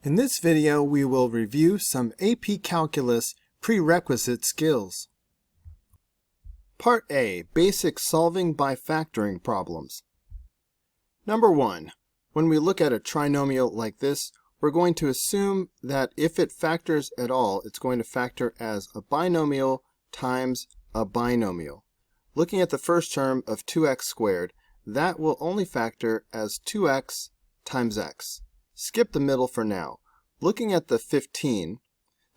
In this video, we will review some AP Calculus prerequisite skills. Part A, Basic Solving by Factoring Problems. Number 1. When we look at a trinomial like this, we're going to assume that if it factors at all, it's going to factor as a binomial times a binomial. Looking at the first term of 2x squared, that will only factor as 2x times x. Skip the middle for now. Looking at the 15,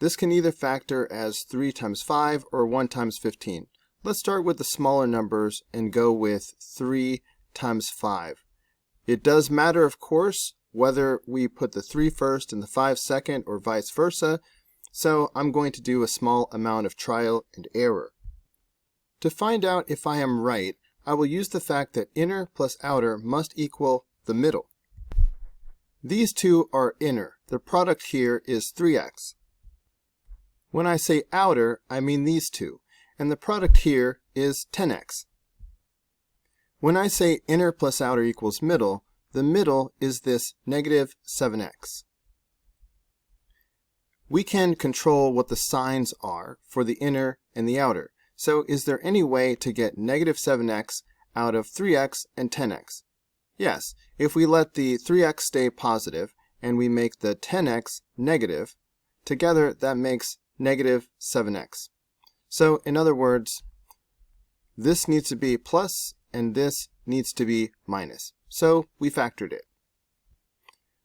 this can either factor as 3 times 5 or 1 times 15. Let's start with the smaller numbers and go with 3 times 5. It does matter, of course, whether we put the 3 first and the 5 second or vice versa, so I'm going to do a small amount of trial and error. To find out if I am right, I will use the fact that inner plus outer must equal the middle. These two are inner. The product here is 3x. When I say outer, I mean these two, and the product here is 10x. When I say inner plus outer equals middle, the middle is this negative 7x. We can control what the signs are for the inner and the outer. So is there any way to get negative 7x out of 3x and 10x? Yes, if we let the 3x stay positive and we make the 10x negative, together that makes negative 7x. So in other words, this needs to be plus and this needs to be minus. So we factored it.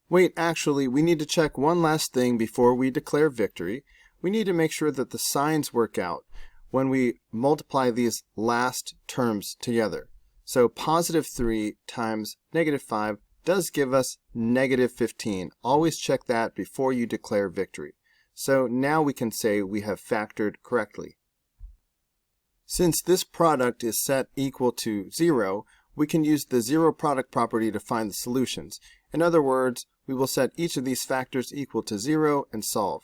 Wait, actually, we need to check one last thing before we declare victory. We need to make sure that the signs work out when we multiply these last terms together. So positive 3 times negative 5 does give us negative 15. Always check that before you declare victory. So now we can say we have factored correctly. Since this product is set equal to 0, we can use the zero product property to find the solutions. In other words, we will set each of these factors equal to 0 and solve.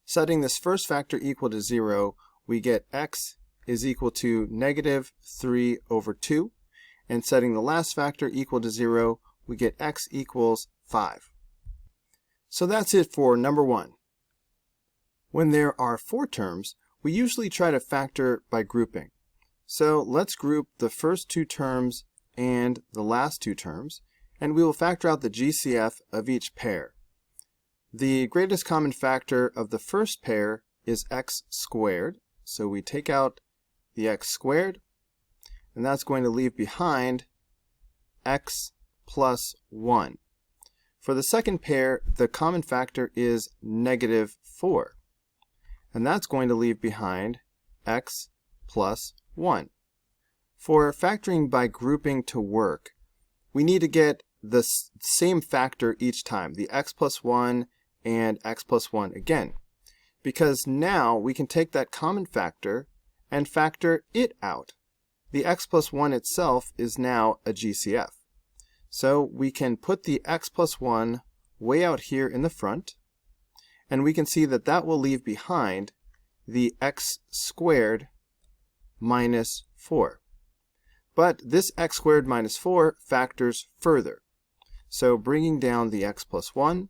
Setting this first factor equal to 0, we get x is equal to negative 3 over 2. And setting the last factor equal to 0, we get x equals 5. So that's it for number 1. When there are 4 terms, we usually try to factor by grouping. So let's group the first 2 terms and the last 2 terms, and we will factor out the GCF of each pair. The greatest common factor of the first pair is x squared, so we take out the x squared, and that's going to leave behind x plus 1. For the second pair, the common factor is negative 4, and that's going to leave behind x plus 1. For factoring by grouping to work, we need to get the same factor each time, the x plus 1 and x plus 1 again, because now we can take that common factor and factor it out. The x plus 1 itself is now a GCF. So we can put the x plus 1 way out here in the front, and we can see that that will leave behind the x squared minus 4. But this x squared minus 4 factors further. So bringing down the x plus 1,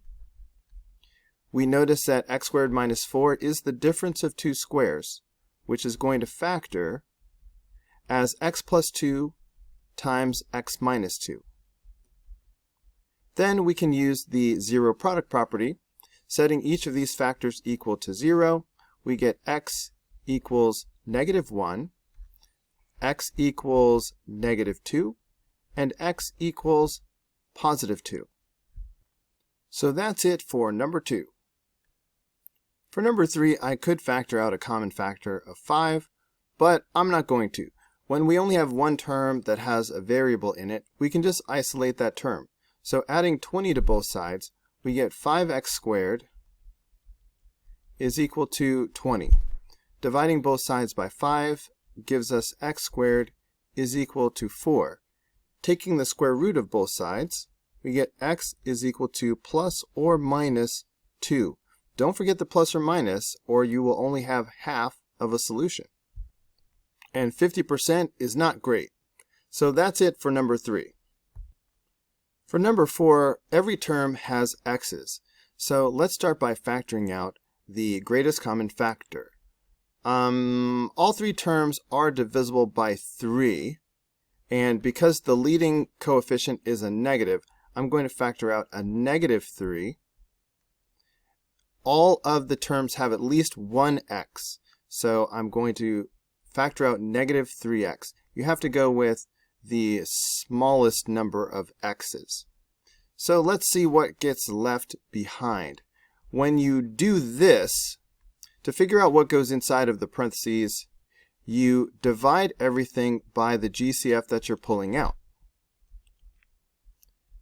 we notice that x squared minus 4 is the difference of 2 squares, which is going to factor as x plus 2 times x minus 2. Then we can use the zero product property. Setting each of these factors equal to 0, we get x equals negative 1, x equals negative 2, and x equals positive 2. So that's it for number 2. For number 3, I could factor out a common factor of 5, but I'm not going to. When we only have one term that has a variable in it, we can just isolate that term. So adding 20 to both sides, we get 5x squared is equal to 20. Dividing both sides by 5 gives us x squared is equal to 4. Taking the square root of both sides, we get x is equal to plus or minus 2. Don't forget the plus or minus, or you will only have half of a solution. And 50% is not great. So that's it for number 3. For number 4, every term has x's. So let's start by factoring out the greatest common factor. All three terms are divisible by 3, and because the leading coefficient is a negative, I'm going to factor out a negative 3. All of the terms have at least one x, so I'm going to factor out negative 3x. You have to go with the smallest number of x's. So let's see what gets left behind. When you do this, to figure out what goes inside of the parentheses, you divide everything by the GCF that you're pulling out.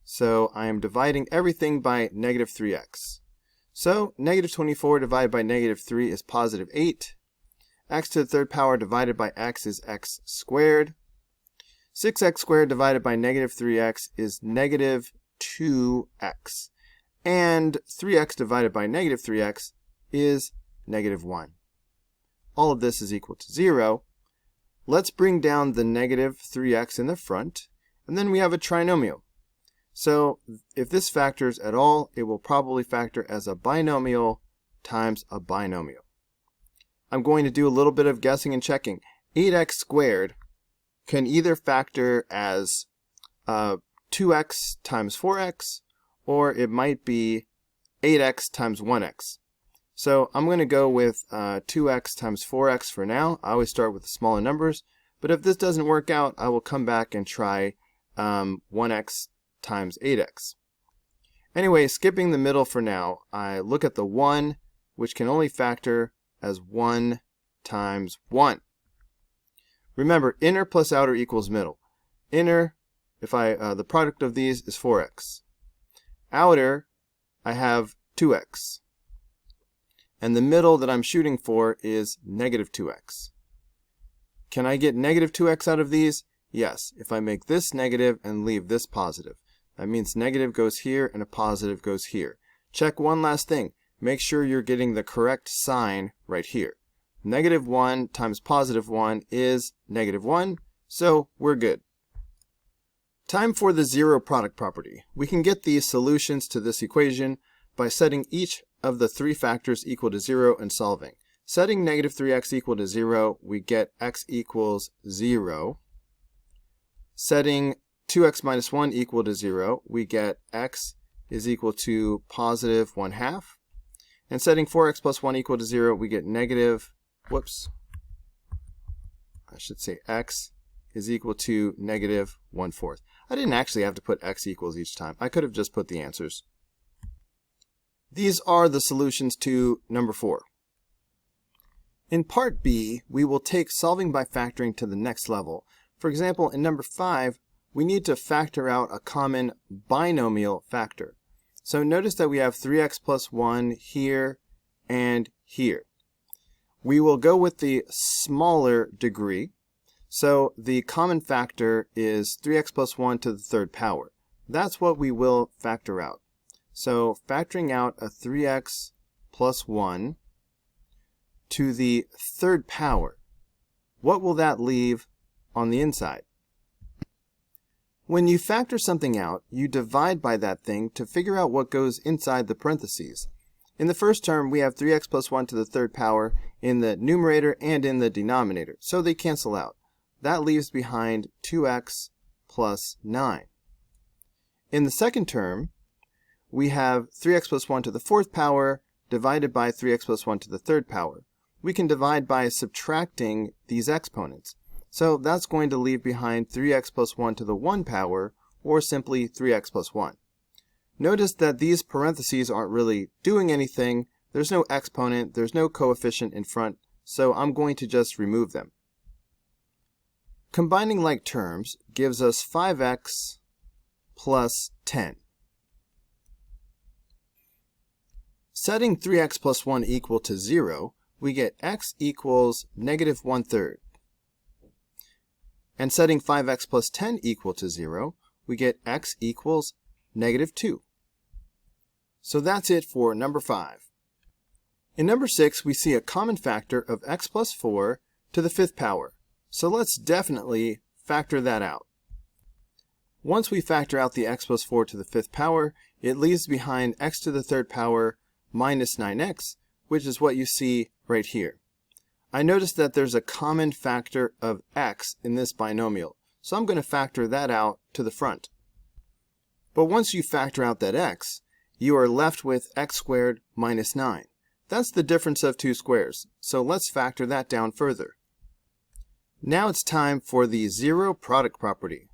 So I am dividing everything by negative 3x. So negative 24 divided by negative 3 is positive 8. X to the third power divided by x is x squared. 6x squared divided by negative 3x is negative 2x. And 3x divided by negative 3x is negative 1. All of this is equal to 0. Let's bring down the negative 3x in the front, and then we have a trinomial. So if this factors at all, it will probably factor as a binomial times a binomial. I'm going to do a little bit of guessing and checking. 8x squared can either factor as 2x times 4x, or it might be 8x times 1x. So I'm going to go with 2x times 4x for now. I always start with the smaller numbers, but if this doesn't work out, I will come back and try 1x times 8x. Anyway, skipping the middle for now, I look at the 1, which can only factor as 1 times 1. Remember, inner plus outer equals middle. Inner, the product of these is 4x. Outer, I have 2x. And the middle that I'm shooting for is negative 2x. Can I get negative 2x out of these? Yes, if I make this negative and leave this positive. That means negative goes here and a positive goes here. Check one last thing. Make sure you're getting the correct sign right here. Negative 1 times positive 1 is negative 1, so we're good. Time for the zero product property. We can get the solutions to this equation by setting each of the three factors equal to 0 and solving. Setting negative 3x equal to 0, we get x equals 0. Setting 2x minus 1 equal to 0, we get x is equal to positive 1/2. And setting 4x plus 1 equal to 0, we get negative, x is equal to negative 1/4. I didn't actually have to put x equals each time. I could have just put the answers. These are the solutions to number 4. In part B, we will take solving by factoring to the next level. For example, in number 5, we need to factor out a common binomial factor. So notice that we have 3x plus 1 here and here. We will go with the smaller degree. So the common factor is 3x plus 1 to the third power. That's what we will factor out. So factoring out a 3x plus 1 to the third power, what will that leave on the inside? When you factor something out, you divide by that thing to figure out what goes inside the parentheses. In the first term, we have 3x plus 1 to the third power in the numerator and in the denominator, so they cancel out. That leaves behind 2x plus 9. In the second term, we have 3x plus 1 to the fourth power divided by 3x plus 1 to the third power. We can divide by subtracting these exponents. So that's going to leave behind 3x plus 1 to the 1 power, or simply 3x plus 1. Notice that these parentheses aren't really doing anything. There's no exponent, there's no coefficient in front, so I'm going to just remove them. Combining like terms gives us 5x plus 10. Setting 3x plus 1 equal to 0, we get x equals negative 1/3. And setting 5x plus 10 equal to 0, we get x equals negative 2. So that's it for number 5. In number 6, we see a common factor of x plus 4 to the fifth power. So let's definitely factor that out. Once we factor out the x plus 4 to the 5th power, it leaves behind x to the 3rd power minus 9x, which is what you see right here. I noticed that there's a common factor of x in this binomial, so I'm going to factor that out to the front. But once you factor out that x, you are left with x squared minus 9. That's the difference of two squares, so let's factor that down further. Now it's time for the zero product property.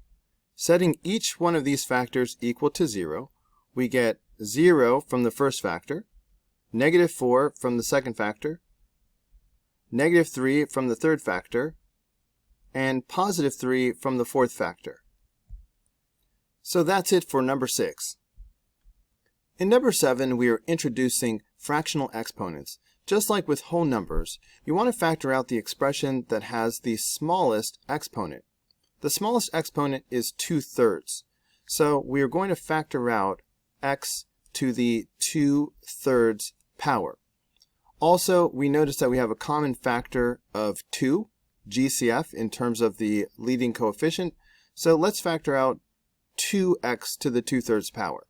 Setting each one of these factors equal to 0, we get 0 from the first factor, negative 4 from the second factor, negative 3 from the third factor, and positive 3 from the fourth factor. So that's it for number 6. In number 7, we are introducing fractional exponents. Just like with whole numbers, you want to factor out the expression that has the smallest exponent. The smallest exponent is 2/3. So we are going to factor out x to the 2/3 power. Also, we notice that we have a common factor of 2, GCF, in terms of the leading coefficient. So let's factor out 2x to the 2/3 power.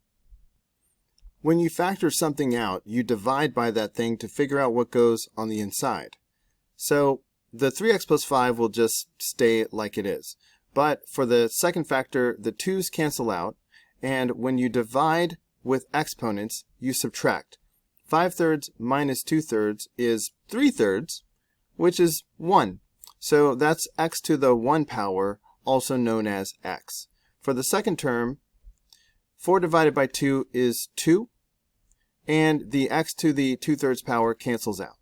When you factor something out, you divide by that thing to figure out what goes on the inside. So the 3x plus 5 will just stay like it is. But for the second factor, the 2's cancel out, and when you divide with exponents, you subtract. 5/3 minus 2/3 is 3/3, which is 1. So that's x to the 1 power, also known as x. For the second term, 4 divided by 2 is 2, and the x to the 2/3 power cancels out.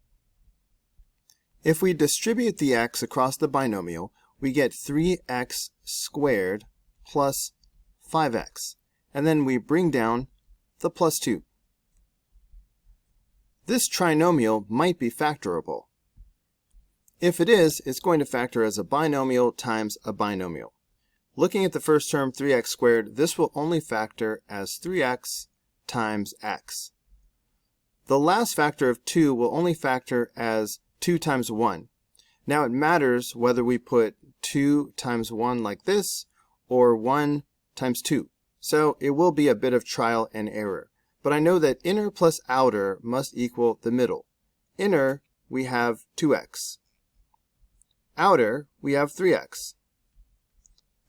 If we distribute the x across the binomial, we get 3x squared plus 5x, and then we bring down the plus 2. This trinomial might be factorable. If it is, it's going to factor as a binomial times a binomial. Looking at the first term, 3x squared, this will only factor as 3x times x. The last factor of 2 will only factor as 2 times 1. Now it matters whether we put 2 times 1 like this or 1 times 2. So it will be a bit of trial and error. But I know that inner plus outer must equal the middle. Inner, we have 2x. Outer, we have 3x.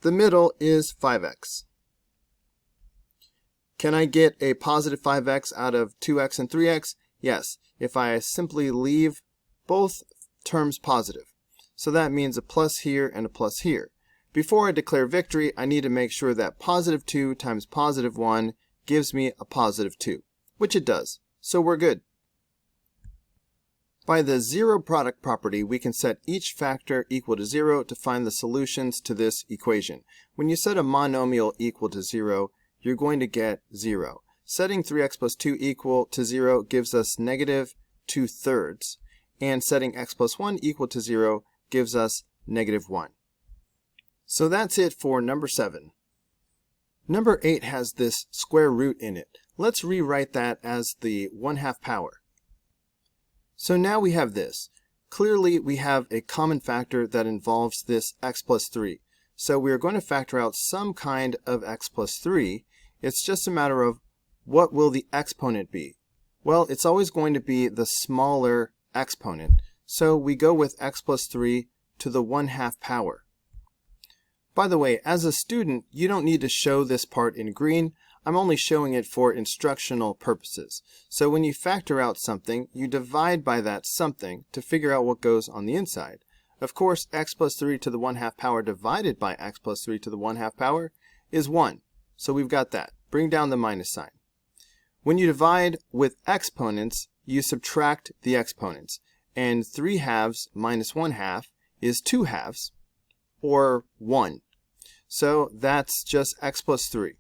The middle is 5x. Can I get a positive 5x out of 2x and 3x? Yes, if I simply leave both terms positive. So that means a plus here and a plus here. Before I declare victory, I need to make sure that positive 2 times positive 1 gives me a positive 2, which it does. So we're good. By the zero product property, we can set each factor equal to 0 to find the solutions to this equation. When you set a monomial equal to 0, you're going to get 0. Setting 3x plus 2 equal to 0 gives us negative 2/3, and setting x plus 1 equal to 0 gives us negative 1. So that's it for number 7. Number 8 has this square root in it. Let's rewrite that as the 1/2 power. So now we have this. Clearly we have a common factor that involves this x plus 3. So we are going to factor out some kind of x plus 3. It's just a matter of what will the exponent be? Well, it's always going to be the smaller exponent. So we go with x plus 3 to the 1/2 power. By the way, as a student, you don't need to show this part in green. I'm only showing it for instructional purposes. So when you factor out something, you divide by that something to figure out what goes on the inside. Of course, x plus 3 to the 1/2 power divided by x plus 3 to the 1/2 power is 1. So we've got that. Bring down the minus sign. When you divide with exponents, you subtract the exponents. And 3/2 minus 1/2 is 2/2, or 1. So that's just x plus 3.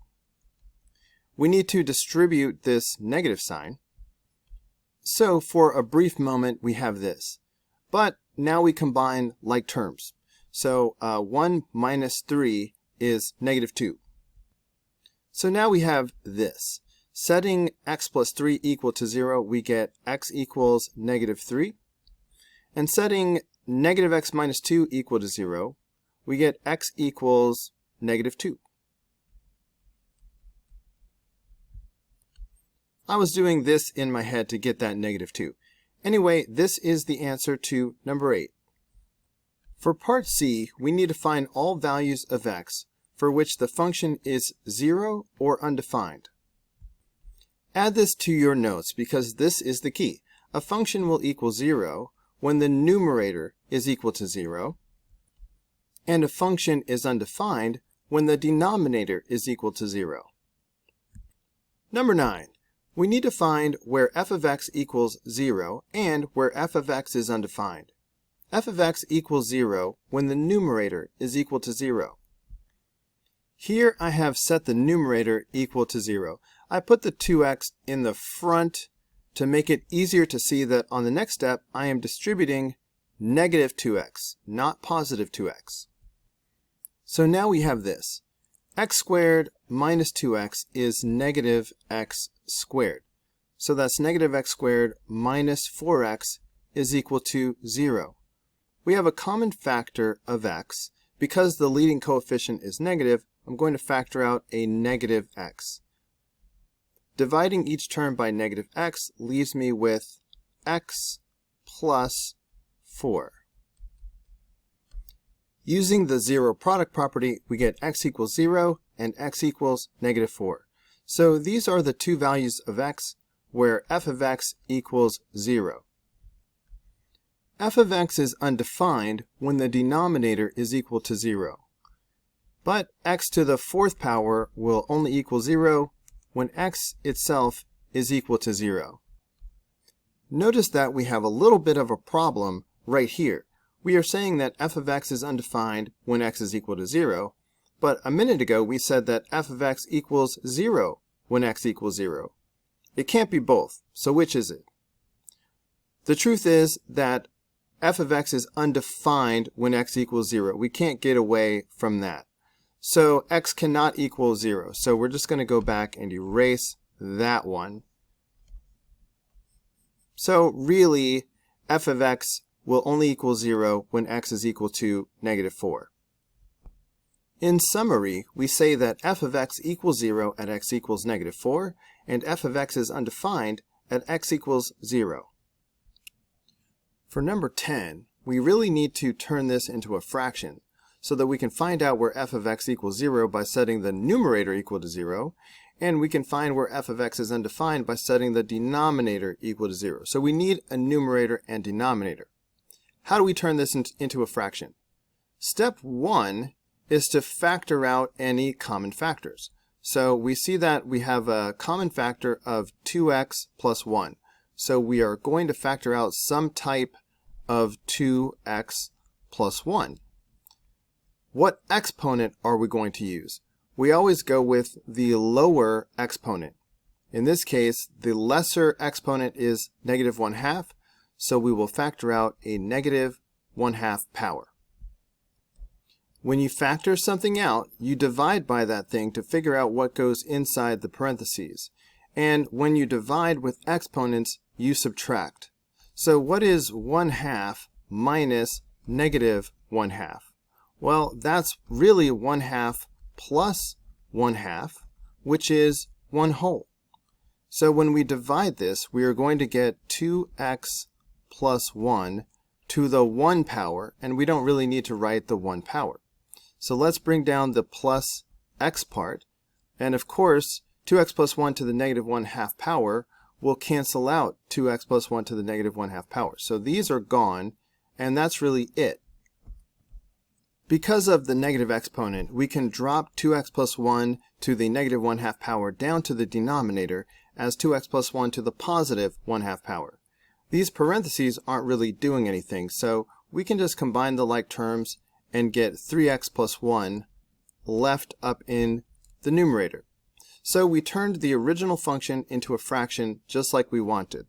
We need to distribute this negative sign. So for a brief moment, we have this. But now we combine like terms. So 1 minus 3 is negative 2. So now we have this. Setting x plus 3 equal to 0, we get x equals negative 3. And setting negative x minus 2 equal to 0, we get x equals negative 2. I was doing this in my head to get that negative 2. Anyway, this is the answer to number 8. For part C, we need to find all values of x for which the function is 0 or undefined. Add this to your notes because this is the key. A function will equal 0 when the numerator is equal to 0, and a function is undefined when the denominator is equal to 0. Number 9. We need to find where f of x equals 0 and where f of x is undefined. F of x equals 0 when the numerator is equal to 0. Here I have set the numerator equal to 0. I put the 2x in the front to make it easier to see that on the next step I am distributing negative 2x, not positive 2x. So now we have this. X squared minus 2x is negative x squared. So that's negative x squared minus 4x is equal to 0. We have a common factor of x. Because the leading coefficient is negative, I'm going to factor out a negative x. Dividing each term by negative x leaves me with x plus 4. Using the zero product property, we get x equals 0 and x equals negative 4. So these are the two values of x where f of x equals 0. F of x is undefined when the denominator is equal to 0. But x to the 4th power will only equal 0 when x itself is equal to 0. Notice that we have a little bit of a problem right here. We are saying that f of x is undefined when x is equal to 0, but a minute ago we said that f of x equals 0 when x equals 0. It can't be both, so which is it? The truth is that f of x is undefined when x equals 0. We can't get away from that. So x cannot equal 0. So we're just going to go back and erase that one. So really, f of x will only equal 0 when x is equal to negative 4. In summary, we say that f of x equals 0 at x equals negative 4, and f of x is undefined at x equals 0. For number 10, we really need to turn this into a fraction so that we can find out where f of x equals 0 by setting the numerator equal to 0, and we can find where f of x is undefined by setting the denominator equal to 0. So we need a numerator and denominator. How do we turn this into a fraction? Step 1 is to factor out any common factors. So we see that we have a common factor of 2x plus 1. So we are going to factor out some type of 2x plus 1. What exponent are we going to use? We always go with the lower exponent. In this case, the lesser exponent is negative 1/2, so we will factor out a negative 1/2 power. When you factor something out, you divide by that thing to figure out what goes inside the parentheses. And when you divide with exponents, you subtract. So what is 1/2 minus negative 1/2? Well, that's really 1/2 plus 1/2, which is 1 whole. So when we divide this, we are going to get 2x plus 1 to the 1 power, and we don't really need to write the 1 power. So let's bring down the plus x part, and of course, 2x plus 1 to the negative 1/2 power will cancel out 2x plus 1 to the negative 1/2 power. So these are gone, and that's really it. Because of the negative exponent, we can drop 2x plus 1 to the negative 1/2 power down to the denominator as 2x plus 1 to the positive 1/2 power. These parentheses aren't really doing anything, so we can just combine the like terms and get 3x plus 1 left up in the numerator. So we turned the original function into a fraction just like we wanted.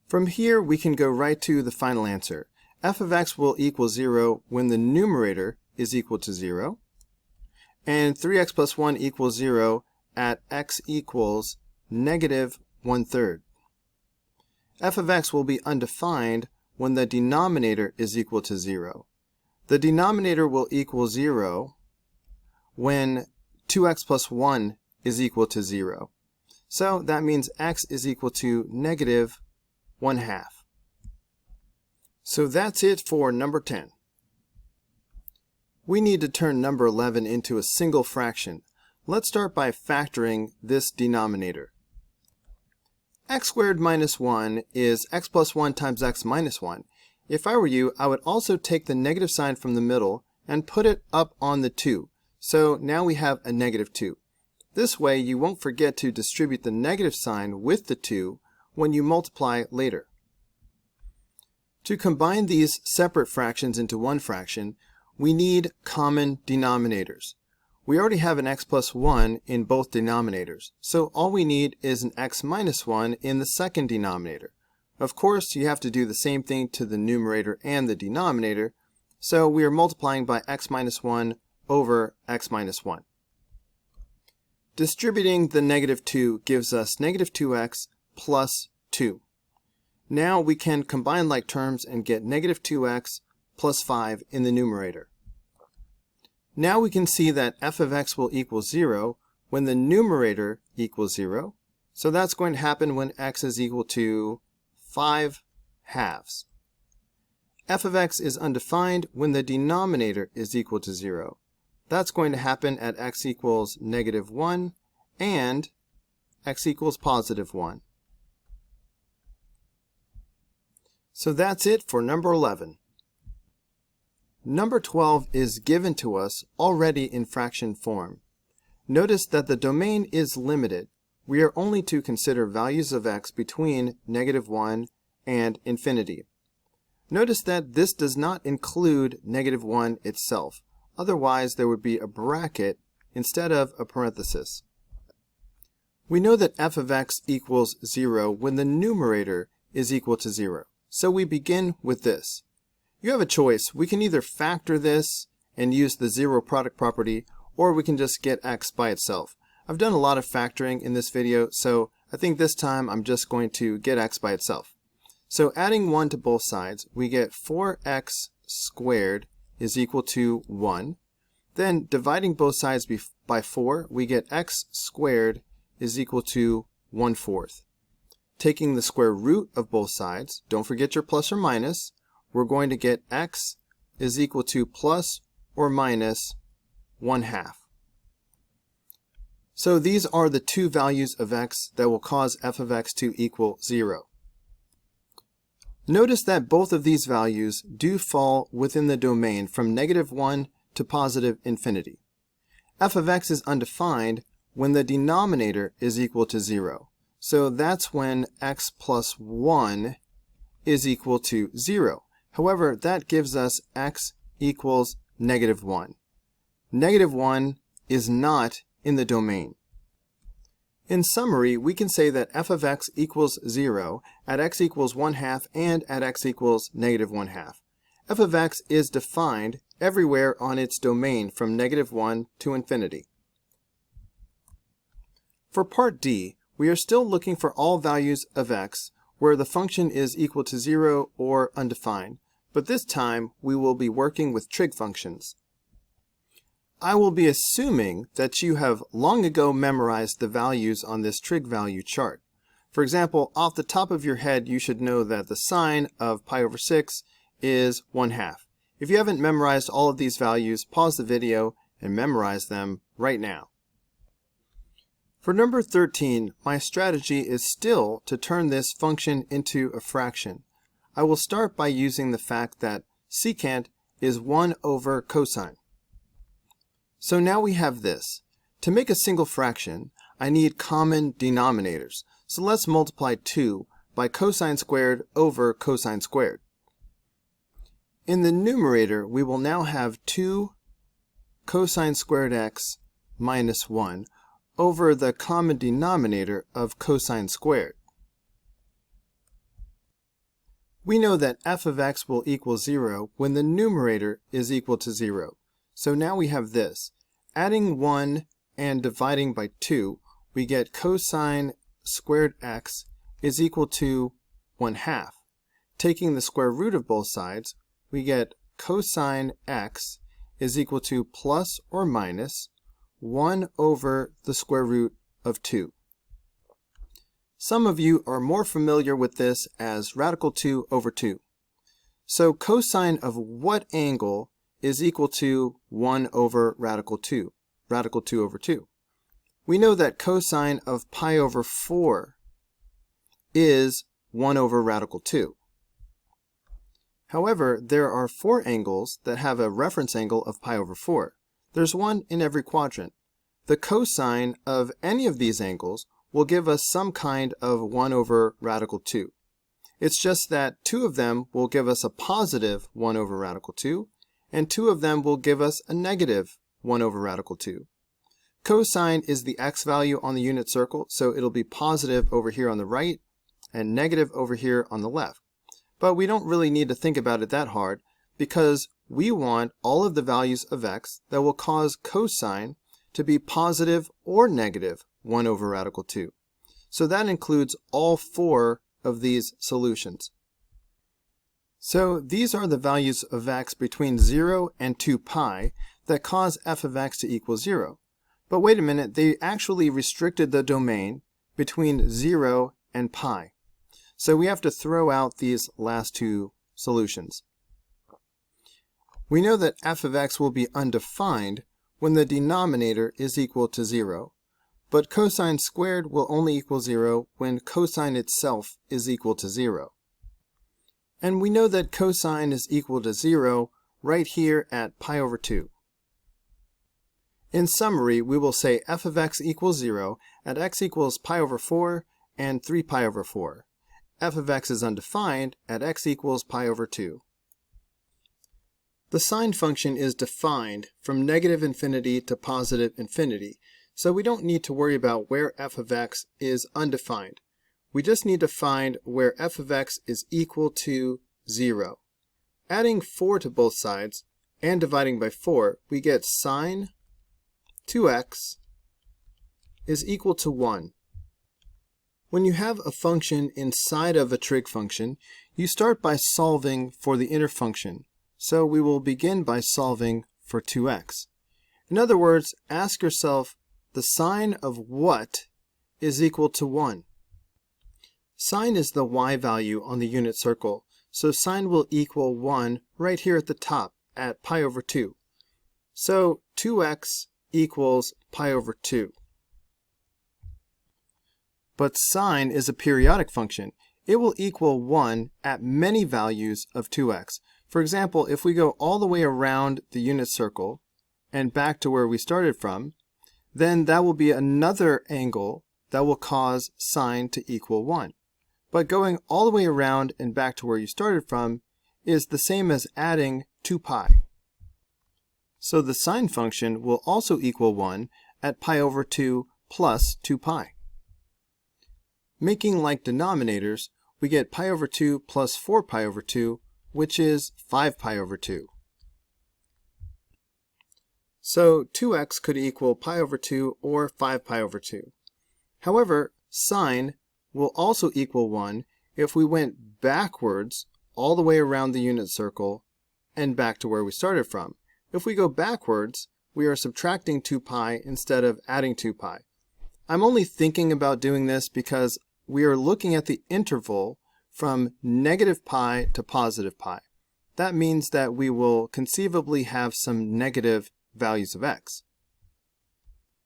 From here we can go right to the final answer. F of x will equal 0 when the numerator is equal to 0, and 3x plus 1 equals 0 at x equals negative 1/3. F of x will be undefined when the denominator is equal to 0. The denominator will equal 0 when 2x plus 1 is equal to 0. So that means x is equal to negative 1/2. So that's it for number 10. We need to turn number 11 into a single fraction. Let's start by factoring this denominator. X squared minus 1 is x plus 1 times x minus 1. If I were you, I would also take the negative sign from the middle and put it up on the 2. So now we have a negative 2. This way you won't forget to distribute the negative sign with the 2 when you multiply later. To combine these separate fractions into one fraction, we need common denominators. We already have an x plus 1 in both denominators, so all we need is an x minus 1 in the second denominator. Of course, you have to do the same thing to the numerator and the denominator, so we are multiplying by x minus 1 over x minus 1. Distributing the negative 2 gives us negative 2x plus 2. Now we can combine like terms and get negative 2x plus 5 in the numerator. Now we can see that f of x will equal 0 when the numerator equals 0. So that's going to happen when x is equal to 5/2. F of x is undefined when the denominator is equal to 0. That's going to happen at x equals negative 1 and x equals positive 1. So that's it for number 11. Number 12 is given to us already in fraction form. Notice that the domain is limited. We are only to consider values of x between negative 1 and infinity. Notice that this does not include negative 1 itself. Otherwise, there would be a bracket instead of a parenthesis. We know that f of x equals 0 when the numerator is equal to 0. So we begin with this. You have a choice. We can either factor this and use the zero product property, or we can just get x by itself. I've done a lot of factoring in this video, so I think this time I'm just going to get x by itself. So adding 1 to both sides, we get 4x squared is equal to 1. Then dividing both sides by 4, we get x squared is equal to 1/4. Taking the square root of both sides, don't forget your plus or minus, we're going to get x is equal to plus or minus 1/2. So these are the two values of x that will cause f of x to equal 0. Notice that both of these values do fall within the domain from negative 1 to positive infinity. F of x is undefined when the denominator is equal to 0. So that's when x plus 1 is equal to 0. However, that gives us x equals negative 1. Negative 1 is not in the domain. In summary, we can say that f of x equals 0 at x equals 1/2 and at x equals negative 1/2. F of x is defined everywhere on its domain from negative 1 to infinity. For part D, we are still looking for all values of x where the function is equal to 0 or undefined, but this time we will be working with trig functions. I will be assuming that you have long ago memorized the values on this trig value chart. For example, off the top of your head, you should know that the sine of pi over 6 is 1/2. If you haven't memorized all of these values, pause the video and memorize them right now. For number 13, my strategy is still to turn this function into a fraction. I will start by using the fact that secant is 1 over cosine. So now we have this. To make a single fraction, I need common denominators. So let's multiply 2 by cosine squared over cosine squared. In the numerator, we will now have 2 cosine squared x minus 1 over the common denominator of cosine squared. We know that f of x will equal 0 when the numerator is equal to 0. So now we have this. Adding 1 and dividing by 2, we get cosine squared x is equal to 1/2. Taking the square root of both sides, we get cosine x is equal to plus or minus 1 over the square root of 2. Some of you are more familiar with this as radical 2 over 2. So cosine of what angle is equal to 1 over radical 2? Radical 2 over 2. We know that cosine of pi over 4 is 1 over radical 2. However, there are 4 angles that have a reference angle of pi over 4. There's one in every quadrant. The cosine of any of these angles will give us some kind of 1 over radical 2. It's just that 2 of them will give us a positive 1 over radical 2, and 2 of them will give us a negative 1 over radical 2. Cosine is the x value on the unit circle, so it'll be positive over here on the right and negative over here on the left. But we don't really need to think about it that hard because we want all of the values of x that will cause cosine to be positive or negative 1 over radical 2. So that includes all 4 of these solutions. So these are the values of x between 0 and 2 pi that cause f of x to equal 0. But wait a minute, they actually restricted the domain between 0 and pi. So we have to throw out these last 2 solutions. We know that f of x will be undefined when the denominator is equal to 0. But cosine squared will only equal 0 when cosine itself is equal to 0. And we know that cosine is equal to 0 right here at pi over 2. In summary, we will say f of x equals 0 at x equals pi over 4 and 3 pi over 4. F of x is undefined at x equals pi over 2. The sine function is defined from negative infinity to positive infinity, so we don't need to worry about where f of x is undefined. We just need to find where f of x is equal to 0. Adding 4 to both sides and dividing by 4, we get sine 2x is equal to 1. When you have a function inside of a trig function, you start by solving for the inner function. So we will begin by solving for 2x. In other words, ask yourself, the sine of what is equal to 1? Sine is the y value on the unit circle, so sine will equal 1 right here at the top at pi over 2. So 2x equals pi over 2. But sine is a periodic function. It will equal 1 at many values of 2x. For example, if we go all the way around the unit circle and back to where we started from, then that will be another angle that will cause sine to equal 1. But going all the way around and back to where you started from is the same as adding 2 pi. So the sine function will also equal 1 at pi over 2 plus 2 pi. Making like denominators, we get pi over 2 plus 4 pi over 2, which is 5 pi over 2. So 2x could equal pi over 2 or 5 pi over 2. However, sine will also equal 1 if we went backwards all the way around the unit circle and back to where we started from. If we go backwards, we are subtracting 2 pi instead of adding 2 pi. I'm only thinking about doing this because we are looking at the interval from negative pi to positive pi. That means that we will conceivably have some negative values of x.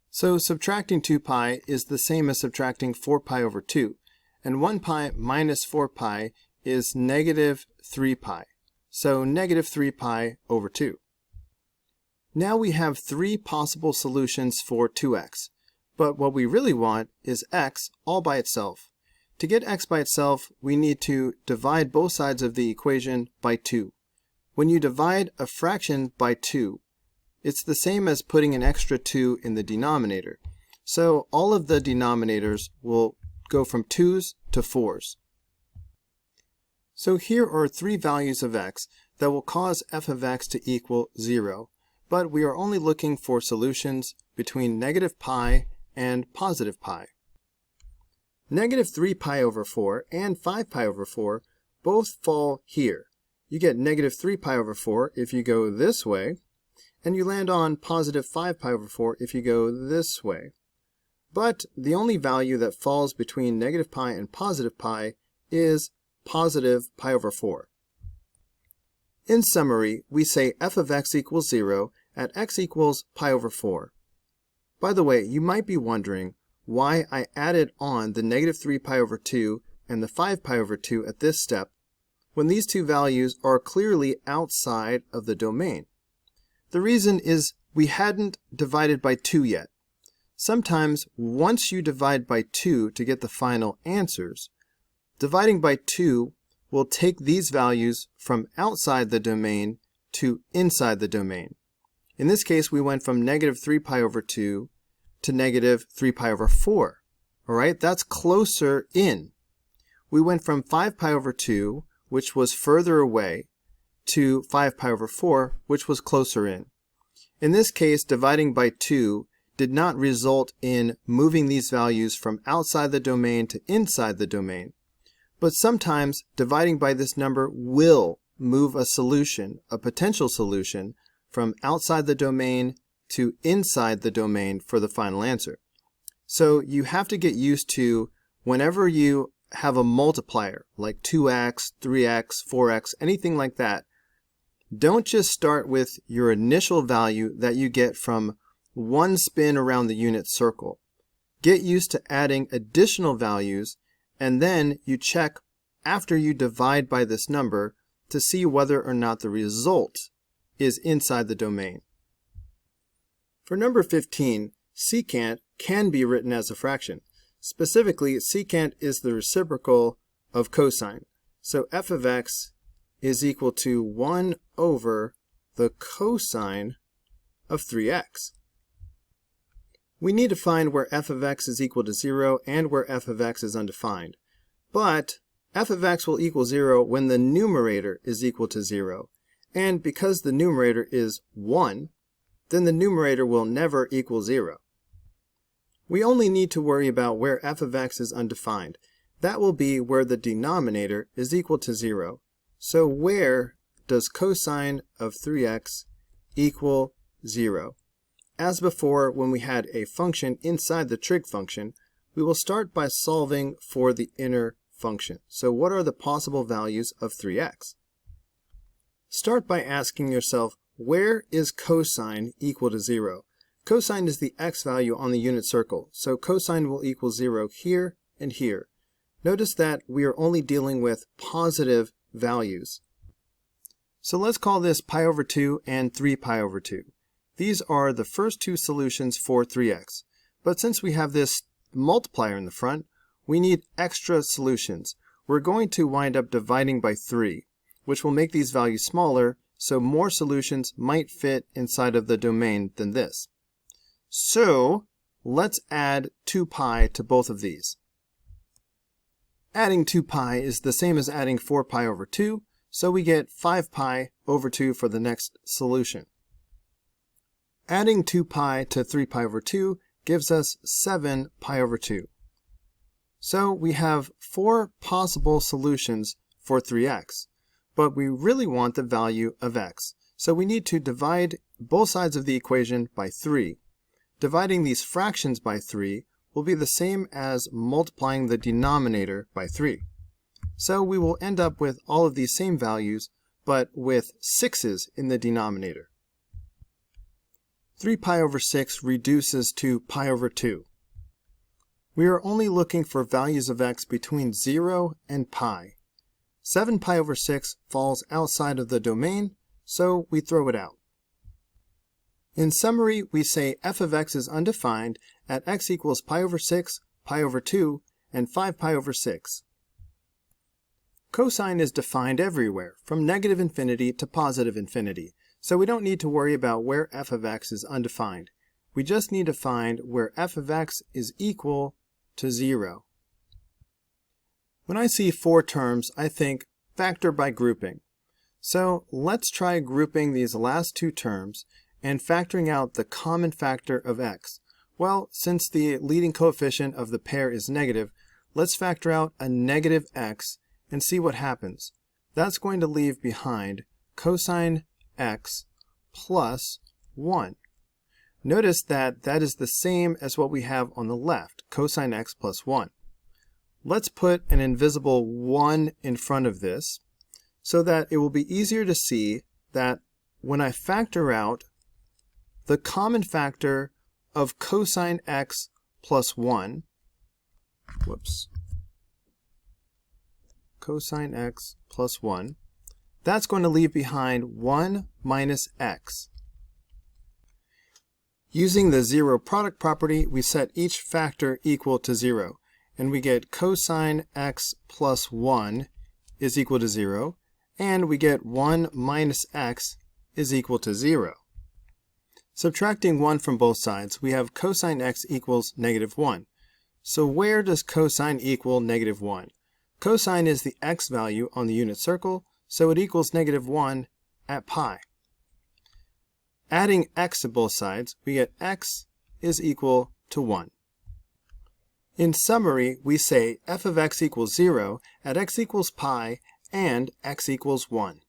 So subtracting 2 pi is the same as subtracting 4 pi over 2, and 1 pi minus 4 pi is negative 3 pi. So negative 3 pi over 2. Now we have 3 possible solutions for 2x, but what we really want is x all by itself. To get x by itself, we need to divide both sides of the equation by 2. When you divide a fraction by 2, it's the same as putting an extra 2 in the denominator. So all of the denominators will go from 2's to 4's. So here are 3 values of x that will cause f of x to equal 0, but we are only looking for solutions between negative pi and positive pi. Negative 3 pi over 4 and 5 pi over 4 both fall here. You get negative 3 pi over 4 if you go this way, and you land on positive 5 pi over 4 if you go this way. but the only value that falls between negative pi and positive pi is positive pi over 4. In summary, we say f of x equals 0 at x equals pi over 4. By the way, you might be wondering why I added on the negative 3 pi over 2 and the 5 pi over 2 at this step, when these two values are clearly outside of the domain. The reason is we hadn't divided by 2 yet. Sometimes, once you divide by 2 to get the final answers, dividing by 2 will take these values from outside the domain to inside the domain. In this case, we went from negative 3 pi over 2 to negative 3 pi over 4. All right, that's closer in. We went from 5 pi over 2, which was further away, to 5 pi over 4, which was closer in. In this case, dividing by 2 did not result in moving these values from outside the domain to inside the domain. But sometimes dividing by this number will move a solution, a potential solution, from outside the domain to inside the domain for the final answer. So you have to get used to whenever you have a multiplier like 2x, 3x, 4x, anything like that, don't just start with your initial value that you get from one spin around the unit circle. Get used to adding additional values, and then you check after you divide by this number to see whether or not the result is inside the domain. For number 15, secant can be written as a fraction. Specifically, secant is the reciprocal of cosine. So f of x is equal to 1 over the cosine of 3x. We need to find where f of x is equal to 0 and where f of x is undefined. But f of x will equal 0 when the numerator is equal to 0. And because the numerator is 1, then the numerator will never equal 0. We only need to worry about where f of x is undefined. That will be where the denominator is equal to 0. So where does cosine of 3x equal 0? As before, when we had a function inside the trig function, we will start by solving for the inner function. So what are the possible values of 3x? Start by asking yourself, where is cosine equal to 0? Cosine is the x value on the unit circle, so cosine will equal 0 here and here. Notice that we are only dealing with positive values. So let's call this pi over 2 and 3 pi over 2. These are the first two solutions for 3x. But since we have this multiplier in the front, we need extra solutions. We're going to wind up dividing by 3, which will make these values smaller, so more solutions might fit inside of the domain than this. So let's add 2 pi to both of these. Adding 2 pi is the same as adding 4 pi over 2, so we get 5 pi over 2 for the next solution. Adding 2 pi to 3 pi over 2 gives us 7 pi over 2. So we have 4 possible solutions for 3x, but we really want the value of x. So we need to divide both sides of the equation by 3. Dividing these fractions by 3 will be the same as multiplying the denominator by 3. So we will end up with all of these same values, but with 6's in the denominator. 3 pi over 6 reduces to pi over 2. We are only looking for values of x between 0 and pi. 7 pi over 6 falls outside of the domain, so we throw it out. In summary, we say f of x is undefined at x equals pi over 6, pi over 2, and 5 pi over 6. Cosine is defined everywhere, from negative infinity to positive infinity, so we don't need to worry about where f of x is undefined. We just need to find where f of x is equal to 0. When I see 4 terms, I think factor by grouping. So let's try grouping these last 2 terms and factoring out the common factor of x. Well, since the leading coefficient of the pair is negative, let's factor out a negative x and see what happens. That's going to leave behind cosine x plus 1. Notice that that is the same as what we have on the left, cosine x plus 1. Let's put an invisible 1 in front of this so that it will be easier to see that when I factor out the common factor of cosine x plus 1, cosine x plus 1, that's going to leave behind 1 minus x. Using the zero product property, we set each factor equal to 0, and we get cosine x plus 1 is equal to 0, and we get 1 minus x is equal to 0. Subtracting 1 from both sides, we have cosine x equals negative 1. So where does cosine equal negative 1? Cosine is the x value on the unit circle, so it equals negative 1 at pi. Adding x to both sides, we get x is equal to 1. In summary, we say f of x equals 0 at x equals pi and x equals 1.